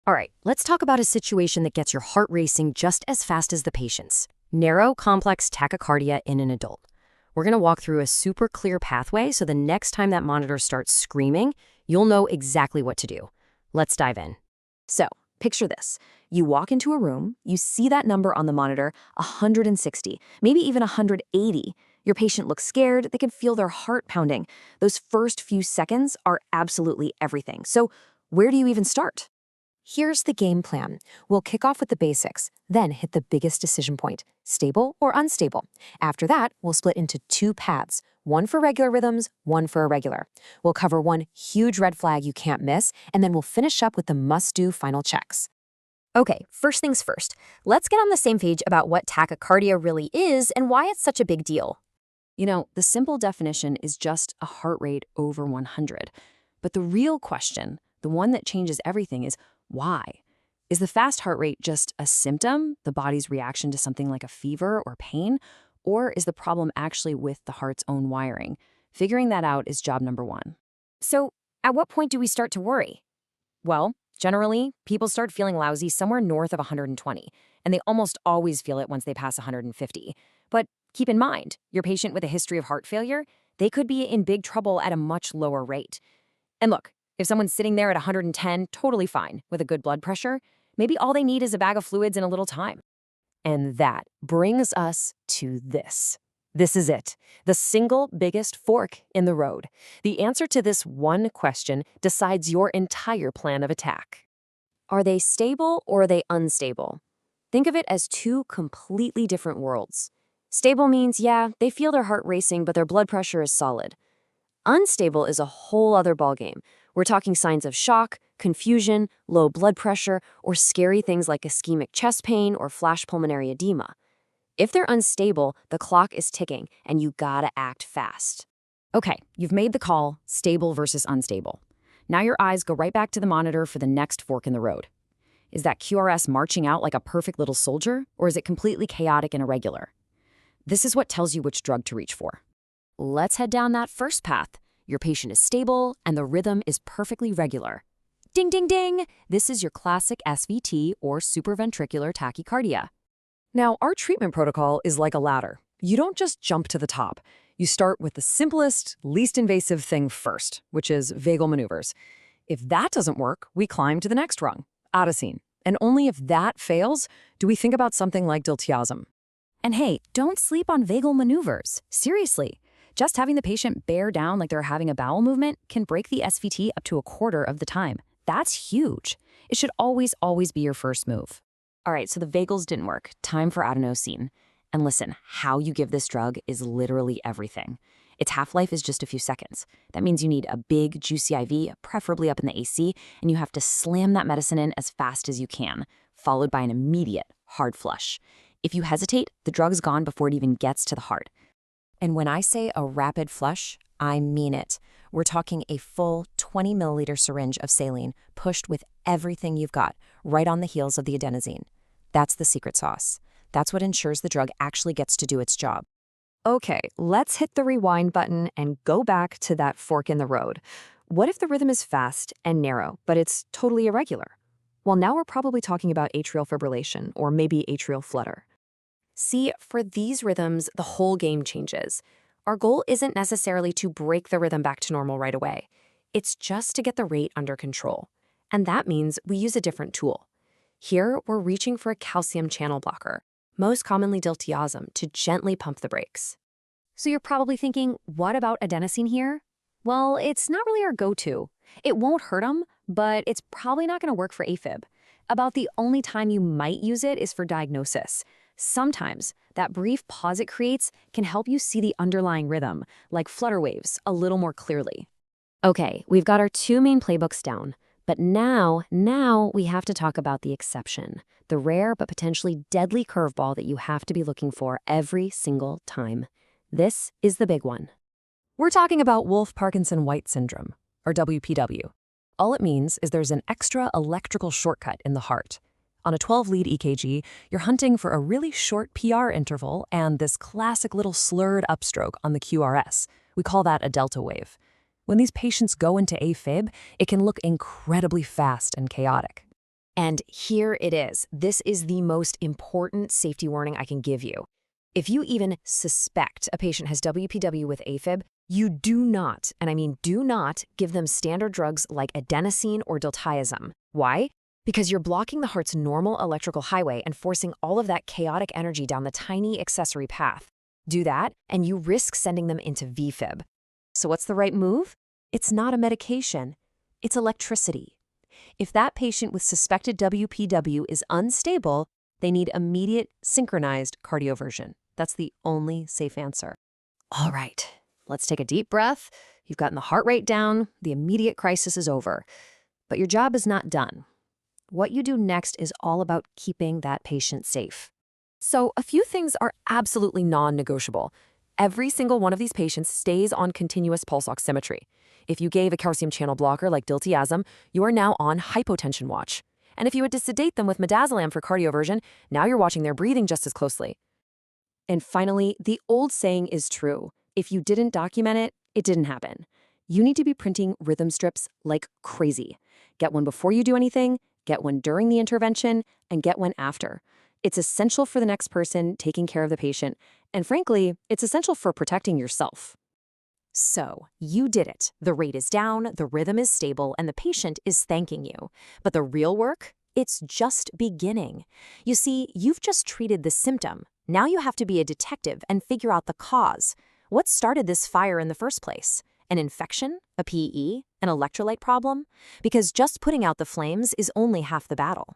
All right, let's talk about a situation that gets your heart racing just as fast as the patient's. Narrow, complex tachycardia in an adult. We're going to walk through a super clear pathway so the next time that monitor starts screaming, you'll know exactly what to do. Let's dive in. So, picture this. You walk into a room, you see that number on the monitor, 160, maybe even 180. Your patient looks scared, they can feel their heart pounding. Those first few seconds are absolutely everything. So, where do you even start? Here's the game plan. We'll kick off with the basics, then hit the biggest decision point, stable or unstable. After that, we'll split into two paths, one for regular rhythms, one for irregular. We'll cover one huge red flag you can't miss, and then we'll finish up with the must-do final checks. Okay, first things first. Let's get on the same page about what tachycardia really is and why it's such a big deal. The simple definition is just a heart rate over 100. But the real question, the one that changes everything, is why? Is the fast heart rate just a symptom, the body's reaction to something like a fever or pain? Or is the problem actually with the heart's own wiring? Figuring that out is job number one. So, at what point do we start to worry? Well, generally, people start feeling lousy somewhere north of 120, and they almost always feel it once they pass 150. But keep in mind, your patient with a history of heart failure, they could be in big trouble at a much lower rate. And look, if someone's sitting there at 110, totally fine, with a good blood pressure, maybe all they need is a bag of fluids and a little time. And that brings us to this. This is it, the single biggest fork in the road. The answer to this one question decides your entire plan of attack. Are they stable or are they unstable? Think of it as two completely different worlds. Stable means, yeah, they feel their heart racing, but their blood pressure is solid. Unstable is a whole other ballgame. We're talking signs of shock, confusion, low blood pressure, or scary things like ischemic chest pain or flash pulmonary edema. If they're unstable, the clock is ticking, and you gotta act fast. Okay, you've made the call, stable versus unstable. Now your eyes go right back to the monitor for the next fork in the road. Is that QRS marching out like a perfect little soldier, or is it completely chaotic and irregular? This is what tells you which drug to reach for. Let's head down that first path. Your patient is stable, and the rhythm is perfectly regular. Ding, ding, ding! This is your classic SVT, or supraventricular tachycardia. Now, our treatment protocol is like a ladder. You don't just jump to the top. You start with the simplest, least invasive thing first, which is vagal maneuvers. If that doesn't work, we climb to the next rung, adenosine. And only if that fails do we think about something like diltiazem. And hey, don't sleep on vagal maneuvers. Seriously. Just having the patient bear down like they're having a bowel movement can break the SVT up to a quarter of the time. That's huge. It should always be your first move. All right, so the vagals didn't work. Time for adenosine. And listen, how you give this drug is literally everything. Its half-life is just a few seconds. That means you need a big, juicy IV, preferably up in the AC, and you have to slam that medicine in as fast as you can, followed by an immediate hard flush. If you hesitate, the drug's gone before it even gets to the heart. And when I say a rapid flush, I mean it. We're talking a full 20 milliliter syringe of saline pushed with everything you've got, right on the heels of the adenosine. That's the secret sauce. That's what ensures the drug actually gets to do its job. Okay, let's hit the rewind button and go back to that fork in the road. What if the rhythm is fast and narrow, but it's totally irregular? Well, now we're probably talking about atrial fibrillation or maybe atrial flutter. See, for these rhythms, the whole game changes. Our goal isn't necessarily to break the rhythm back to normal right away. It's just to get the rate under control. And that means we use a different tool. Here, we're reaching for a calcium channel blocker, most commonly diltiazem, to gently pump the brakes. So you're probably thinking, what about adenosine here? Well, it's not really our go-to. It won't hurt them, but it's probably not going to work for AFib. About the only time you might use it is for diagnosis. Sometimes, that brief pause it creates can help you see the underlying rhythm, like flutter waves, a little more clearly. Okay, we've got our two main playbooks down, but now we have to talk about the exception, the rare but potentially deadly curveball that you have to be looking for every single time. This is the big one. We're talking about Wolff-Parkinson-White syndrome, or WPW. All it means is there's an extra electrical shortcut in the heart. On a 12-lead EKG, you're hunting for a really short PR interval and this classic little slurred upstroke on the QRS. We call that a delta wave. When these patients go into AFib, it can look incredibly fast and chaotic. And here it is. This is the most important safety warning I can give you. If you even suspect a patient has WPW with AFib, you do not, and I mean do not, give them standard drugs like adenosine or diltiazem. Why? Because you're blocking the heart's normal electrical highway and forcing all of that chaotic energy down the tiny accessory path. Do that, and you risk sending them into VFib. So what's the right move? It's not a medication. It's electricity. If that patient with suspected WPW is unstable, they need immediate synchronized cardioversion. That's the only safe answer. All right, let's take a deep breath. You've gotten the heart rate down. The immediate crisis is over. But your job is not done. What you do next is all about keeping that patient safe. So a few things are absolutely non-negotiable. Every single one of these patients stays on continuous pulse oximetry. If you gave a calcium channel blocker like diltiazem, you are now on hypotension watch. And if you had to sedate them with midazolam for cardioversion, now you're watching their breathing just as closely. And finally, the old saying is true. If you didn't document it, it didn't happen. You need to be printing rhythm strips like crazy. Get one before you do anything, get one during the intervention, and get one after. It's essential for the next person taking care of the patient, and frankly, it's essential for protecting yourself. So, you did it. The rate is down, the rhythm is stable, and the patient is thanking you. But the real work? It's just beginning. You see, you've just treated the symptom. Now you have to be a detective and figure out the cause. What started this fire in the first place? An infection? A PE? An electrolyte problem? Because just putting out the flames is only half the battle.